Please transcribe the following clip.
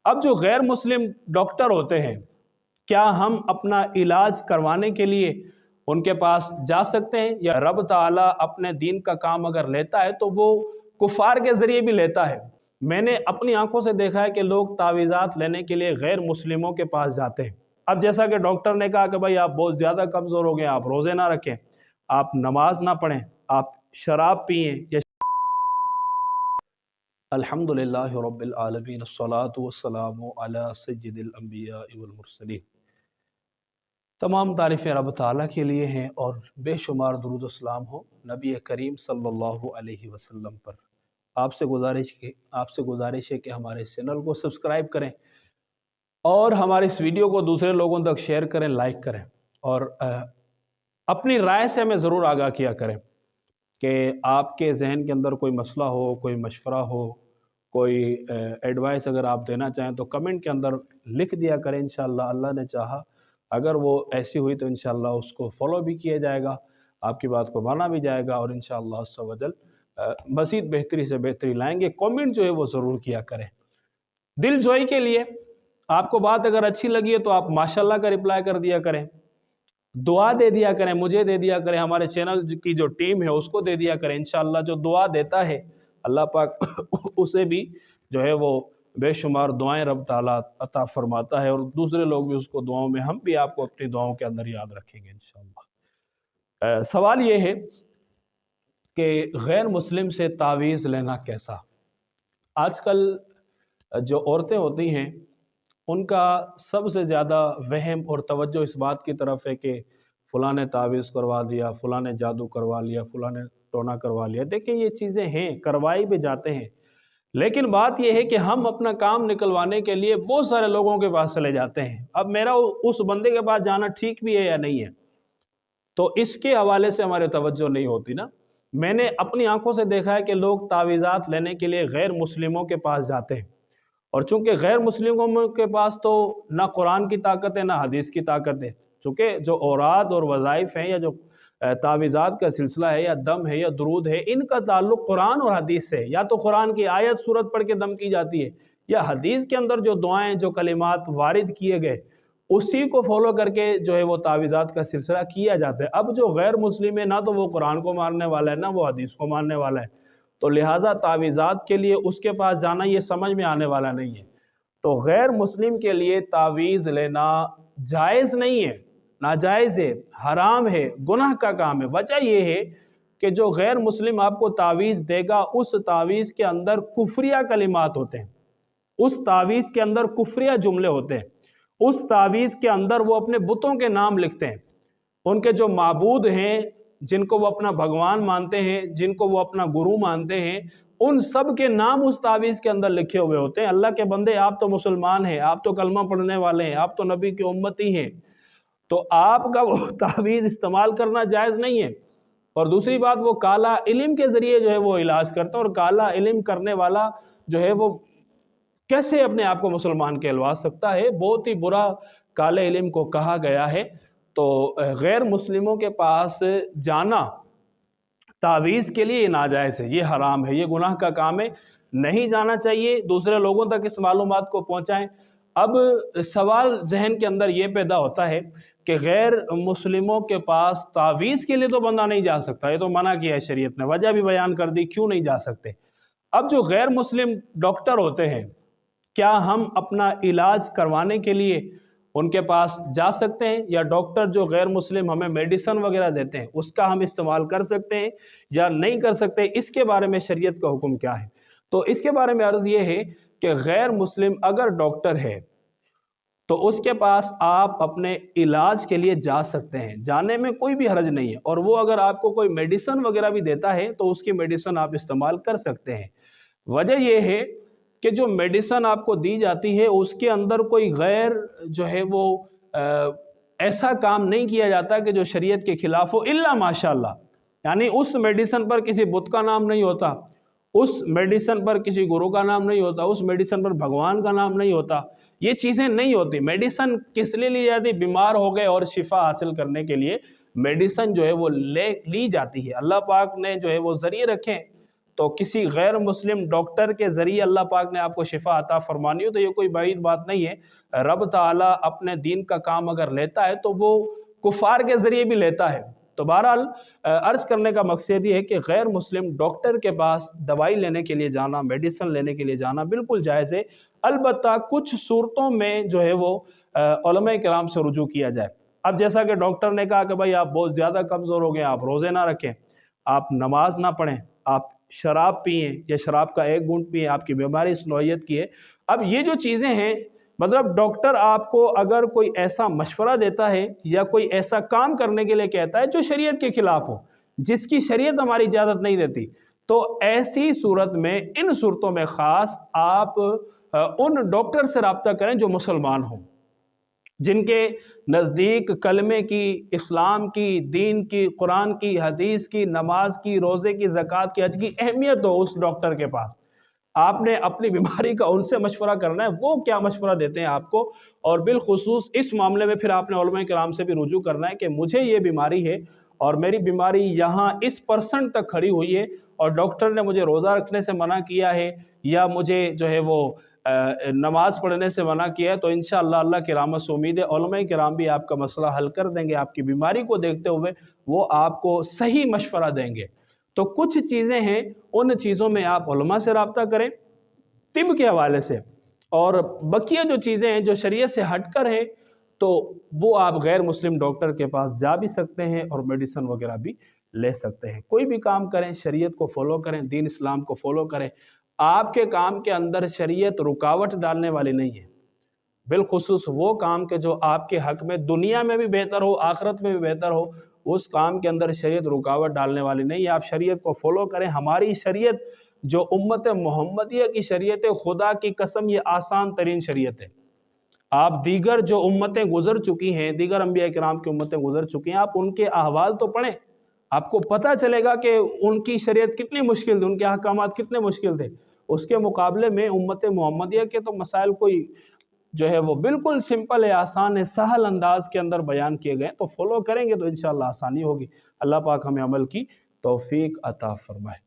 اب جو غیر مسلم ڈاکٹر ہوتے ہیں، کیا ہم اپنا علاج کروانے کے لیے ان کے پاس جا سکتے ہیں؟ یا رب تعالیٰ اپنے دین کا کام اگر لیتا ہے تو وہ کفار کے ذریعے بھی لیتا ہے؟ میں نے اپنی آنکھوں سے دیکھا ہے کہ لوگ تعویذات لینے کے لیے غیر مسلموں کے پاس جاتے ہیں۔ اب جیسا کہ ڈاکٹر نے کہا کہ بھائی آپ بہت زیادہ کمزور ہو گئے، آپ روزے نہ رکھیں، آپ نماز نہ پڑھیں، آپ شراب پئیں یا الحمدللہ رب العالمین، الصلاۃ والسلام علی سید الانبیاء والمرسلین۔ تمام تعریفیں رب تعالیٰ کے لیے ہیں اور بے شمار درود و سلام ہو نبی کریم صلی اللہ علیہ وسلم پر۔ آپ سے گزارش ہے کہ ہمارے چینل کو سبسکرائب کریں اور ہمارے اس ویڈیو کو دوسرے لوگوں تک شیئر کریں، لائک کریں، اور اپنی رائے سے ہمیں ضرور آگاہ کیا کریں کہ آپ کے ذہن کے اندر کوئی مسئلہ ہو، کوئی مشورہ ہو، کوئی ایڈوائس اگر آپ دینا چاہیں تو کمنٹ کے اندر لکھ دیا کریں۔ انشاءاللہ اللہ نے چاہا اگر وہ ایسی ہوئی تو انشاءاللہ اس کو فالو بھی کیا جائے گا، آپ کی بات کو مانا بھی جائے گا، اور انشاءاللہ عز و جل مزید بہتری سے بہتری لائیں گے۔ کمنٹ جو ہے وہ ضرور کیا کریں دل جوئی کے لیے۔ آپ کو بات اگر اچھی لگی ہے تو آپ ماشاءاللہ کا رپلائی کر دیا کریں، دعا دے دیا کریں، مجھے دے دیا کریں، ہمارے چینل کی جو ٹیم ہے اس کو دے دیا کریں۔ انشاءاللہ جو دعا دیتا ہے اللہ پاک اسے بھی جو ہے وہ بے شمار دعائیں رب تعالیٰ عطا فرماتا ہے، اور دوسرے لوگ بھی اس کو دعاؤں میں، ہم بھی آپ کو اپنی دعاؤں کے اندر یاد رکھیں گے انشاءاللہ۔ سوال یہ ہے کہ غیر مسلم سے تعویذ لینا کیسا؟ آج کل جو عورتیں ہوتی ہیں ان کا سب سے زیادہ وہم اور توجہ اس بات کی طرف ہے کہ فلاں نے تعویذ کروا دیا، فلاں نے جادو کروا لیا، فلاں نے ٹونا کروا لیا۔ دیکھیں یہ چیزیں ہیں، کروائی بھی جاتے ہیں، لیکن بات یہ ہے کہ ہم اپنا کام نکلوانے کے لیے بہت سارے لوگوں کے پاس چلے جاتے ہیں۔ اب میرا اس بندے کے پاس جانا ٹھیک بھی ہے یا نہیں ہے، تو اس کے حوالے سے ہماری توجہ نہیں ہوتی نا۔ میں نے اپنی آنکھوں سے دیکھا ہے کہ لوگ تعویذات لینے کے لیے غیر مسلموں کے پاس جاتے ہیں، اور چونکہ غیر مسلموں کے پاس تو نہ قرآن کی طاقت ہے نہ حدیث کی طاقت ہے، چونکہ جو اوراد اور وظائف ہیں یا جو تعویذات کا سلسلہ ہے یا دم ہے یا درود ہے، ان کا تعلق قرآن اور حدیث سے، یا تو قرآن کی آیت سورت پڑھ کے دم کی جاتی ہے، یا حدیث کے اندر جو دعائیں جو کلمات وارد کیے گئے اسی کو فالو کر کے جو ہے وہ تعویذات کا سلسلہ کیا جاتا ہے۔ اب جو غیر مسلم ہے نہ تو وہ قرآن کو ماننے والا ہے نہ وہ حدیث کو ماننے والا ہے، تو لہٰذا تعویذات کے لیے اس کے پاس جانا یہ سمجھ میں آنے والا نہیں ہے۔ تو غیر مسلم کے لیے تعویذ لینا جائز نہیں ہے، ناجائز ہے، حرام ہے، گناہ کا کام ہے۔ وجہ یہ ہے کہ جو غیر مسلم آپ کو تعویذ دے گا اس تعویذ کے اندر کفریہ کلمات ہوتے ہیں، اس تعویذ کے اندر کفریہ جملے ہوتے ہیں، اس تعویذ کے اندر وہ اپنے بتوں کے نام لکھتے ہیں، ان کے جو معبود ہیں جن کو وہ اپنا بھگوان مانتے ہیں، جن کو وہ اپنا گرو مانتے ہیں، ان سب کے نام اس تعویذ کے اندر لکھے ہوئے ہوتے ہیں۔ اللہ کے بندے، آپ تو مسلمان ہیں، آپ تو کلمہ پڑھنے والے ہیں، آپ تو نبی کی امتی ہیں، تو آپ کا وہ تعویذ استعمال کرنا جائز نہیں ہے۔ اور دوسری بات، وہ کالا علم کے ذریعے جو ہے وہ علاج کرتا ہے، اور کالا علم کرنے والا جو ہے وہ کیسے اپنے آپ کو مسلمان کہلوا سکتا ہے؟ بہت ہی برا کالے علم کو کہا گیا ہے۔ تو غیر مسلموں کے پاس جانا تعویذ کے لیے یہ ناجائز ہے، یہ حرام ہے، یہ گناہ کا کام ہے، نہیں جانا چاہیے۔ دوسرے لوگوں تک اس معلومات کو پہنچائیں۔ اب سوال ذہن کے اندر یہ پیدا ہوتا ہے کہ غیر مسلموں کے پاس تعویذ کے لیے تو بندہ نہیں جا سکتا، یہ تو منع کیا ہے شریعت نے، وجہ بھی بیان کر دی کیوں نہیں جا سکتے۔ اب جو غیر مسلم ڈاکٹر ہوتے ہیں، کیا ہم اپنا علاج کروانے کے لیے ان کے پاس جا سکتے ہیں؟ یا ڈاکٹر جو غیر مسلم ہمیں میڈیسن وغیرہ دیتے ہیں اس کا ہم استعمال کر سکتے ہیں یا نہیں کر سکتے؟ اس کے بارے میں شریعت کا حکم کیا ہے؟ تو اس کے بارے میں عرض یہ ہے کہ غیر مسلم اگر ڈاکٹر ہے تو اس کے پاس آپ اپنے علاج کے لیے جا سکتے ہیں، جانے میں کوئی بھی حرج نہیں ہے، اور وہ اگر آپ کو کوئی میڈیسن وغیرہ بھی دیتا ہے تو اس کی میڈیسن آپ استعمال کر سکتے ہیں۔ وجہ یہ ہے کہ جو میڈیسن آپ کو دی جاتی ہے اس کے اندر کوئی غیر جو ہے وہ ایسا کام نہیں کیا جاتا کہ جو شریعت کے خلاف ہو، الا ماشاءاللہ، یعنی اس میڈیسن پر کسی بت کا نام نہیں ہوتا، اس میڈیسن پر کسی گرو کا نام نہیں ہوتا، اس میڈیسن پر بھگوان کا نام نہیں ہوتا، یہ چیزیں نہیں ہوتی۔ میڈیسن کس لیے لی جاتی؟ بیمار ہو گئے اور شفا حاصل کرنے کے لیے میڈیسن جو ہے وہ لی جاتی ہے۔ اللہ پاک نے جو ہے وہ ذریعے رکھیں تو کسی غیر مسلم ڈاکٹر کے ذریعے اللہ پاک نے آپ کو شفا عطا فرمانی ہو تو یہ کوئی بعید بات نہیں ہے۔ رب تعالیٰ اپنے دین کا کام اگر لیتا ہے تو وہ کفار کے ذریعے بھی لیتا ہے۔ تو بہرحال عرض کرنے کا مقصد یہ ہے کہ غیر مسلم ڈاکٹر کے پاس دوائی لینے کے لیے جانا، میڈیسن لینے کے لیے جانا بالکل جائز ہے، البتہ کچھ صورتوں میں جو ہے وہ علماء کرام سے رجوع کیا جائے۔ اب جیسا کہ ڈاکٹر نے کہا کہ بھائی آپ بہت زیادہ کمزور ہو گئے، آپ روزے نہ رکھیں، آپ نماز نہ پڑھیں، آپ شراب پئیں یا شراب کا ایک گھونٹ پئیں، آپ کی بیماری اس نوعیت کی ہے۔ اب یہ جو چیزیں ہیں، مطلب ڈاکٹر آپ کو اگر کوئی ایسا مشورہ دیتا ہے یا کوئی ایسا کام کرنے کے لیے کہتا ہے جو شریعت کے خلاف ہو، جس کی شریعت ہماری اجازت نہیں دیتی، تو ایسی صورت میں، ان صورتوں میں خاص آپ ان ڈاکٹر سے رابطہ کریں جو مسلمان ہوں، جن کے نزدیک کلمے کی، اسلام کی، دین کی، قرآن کی، حدیث کی، نماز کی، روزے کی، زکوٰۃ کی، حج کی اہمیت ہو اس ڈاکٹر کے پاس۔ آپ نے اپنی بیماری کا ان سے مشورہ کرنا ہے، وہ کیا مشورہ دیتے ہیں آپ کو، اور بالخصوص اس معاملے میں پھر آپ نے علماء کرام سے بھی رجوع کرنا ہے کہ مجھے یہ بیماری ہے اور میری بیماری یہاں اس پرسنٹ تک کھڑی ہوئی ہے اور ڈاکٹر نے مجھے روزہ رکھنے سے منع کیا ہے یا مجھے جو ہے وہ نماز پڑھنے سے منع کیا ہے، تو انشاءاللہ اللہ کی رحمت سے امید ہے علماء کرام بھی آپ کا مسئلہ حل کر دیں گے، آپ کی بیماری کو دیکھتے ہوئے وہ آپ کو صحیح مشورہ دیں گے۔ تو کچھ چیزیں ہیں، ان چیزوں میں آپ علماء سے رابطہ کریں طب کے حوالے سے، اور بقیہ جو چیزیں ہیں جو شریعت سے ہٹ کر ہیں تو وہ آپ غیر مسلم ڈاکٹر کے پاس جا بھی سکتے ہیں اور میڈیسن وغیرہ بھی لے سکتے ہیں۔ کوئی بھی کام کریں شریعت کو فالو کریں، دین اسلام کو فالو کریں، آپ کے کام کے اندر شریعت رکاوٹ ڈالنے والی نہیں ہے، بالخصوص وہ کام کے جو آپ کے حق میں دنیا میں بھی بہتر ہو، آخرت میں بھی بہتر ہو، اس کام کے اندر شریعت رکاوٹ ڈالنے والی نہیں ہے۔ آپ شریعت کو فالو کریں۔ ہماری شریعت جو امت محمدیہ کی شریعت ہے، خدا کی قسم یہ آسان ترین شریعت ہے۔ آپ دیگر جو امتیں گزر چکی ہیں، دیگر انبیاء کرام کی امتیں گزر چکی ہیں، آپ ان کے احوال تو پڑھیں، آپ کو پتہ چلے گا کہ ان کی شریعت کتنی مشکل تھی، ان کے احکامات کتنے مشکل تھے۔ اس کے مقابلے میں امت محمدیہ کے تو مسائل کوئی جو ہے وہ بالکل سمپل ہے، آسان ہے، سہل انداز کے اندر بیان کیے گئے، تو فالو کریں گے تو انشاءاللہ آسانی ہوگی۔ اللہ پاک ہمیں عمل کی توفیق عطا فرمائے۔